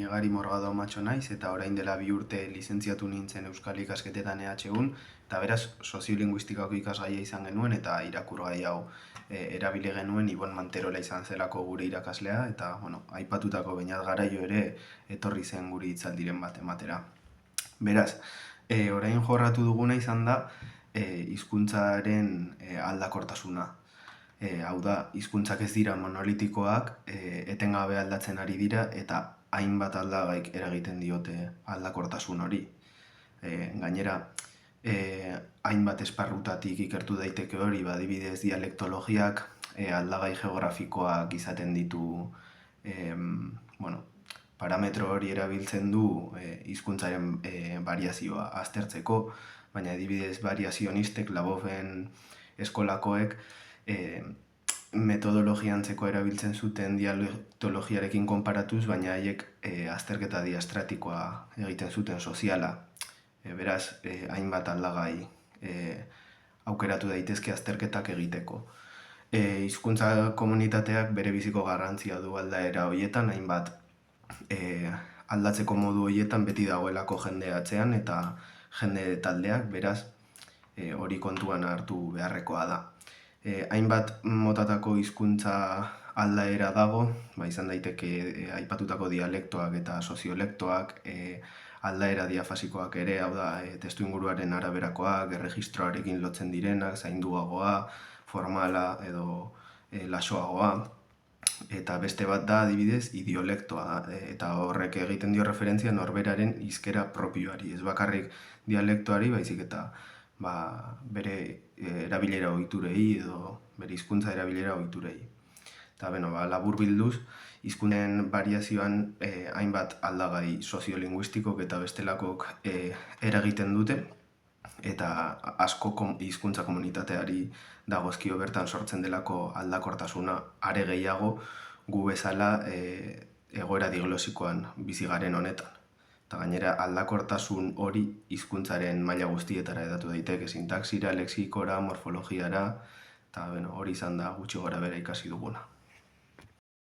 Gari Morgado Macho naiz, eta orain dela 2 urte lizentziatu nintzen Euskal Ikasketetan EHUn, eta beraz soziolinguistikako ikasgaia izan genuen, eta irakurgai hau erabili genuen Ibon Manterola izan zelako gure irakaslea, eta aipatutako Beñat Garaio ere etorri zen guri hitzaldiren bat ematera. Beraz, orain jorratu duguna izan da hizkuntzaren aldakortasuna. Hau da, hizkuntzak ez dira monolitikoak, etengabe aldatzen ari dira, eta hainbat aldagaik eragiten diote aldakortasun hori. Gainera, hainbat esparrutatik ikertu daiteke hori, adibidez dialektologiak aldagai geografikoak izaten ditu, parametro hori erabiltzen du hizkuntzaren variazioa aztertzeko, baina adibidez variazionistek, Laboven eskolakoek, metodologia antzeko erabiltzen zuten dialektologiarekin konparatuz, baina haiek azterketa diastratikoa egiten zuten soziala. Beraz, hainbat aldagai aukeratu daitezke azterketak egiteko. Hizkuntza komunitateak bere biziko garrantzia du aldaera horietan, hainbat aldatzeko modu horietan beti dagoelako jende atzean eta jende taldeak, beraz, hori kontuan hartu beharrekoa da. Hainbat motatako hizkuntza aldaera dago, izan daiteke aipatutako dialektoak eta soziolektoak, aldaera diafasikoak ere, hau da, testuinguruaren araberakoak, erregistroarekin lotzen direnak, zainduagoa, formala edo laxoagoa, eta beste bat da, adibidez, idiolektoa, eta horrek egiten dio referentzia norberaren hizkera propioari, ez bakarrik dialektoari, baizik eta bere erabilera ohiturei edo bere hizkuntza erabilera ohiturei. Eta laburbilduz, hizkuntzen variazioan hainbat aldagai soziolinguistikok eta bestelakok eragiten dute, eta asko hizkuntza komunitateari dagozkio bertan sortzen delako aldakortasuna, are gehiago gu bezala egoera diglosikoan bizi garen honetan. Eta gainera aldakortasun hori hizkuntzaren maila guztietara hedatu daiteke, sintaxira, lexikora, morfologiara, eta hori izan da gutxi gorabehera ikasi duguna.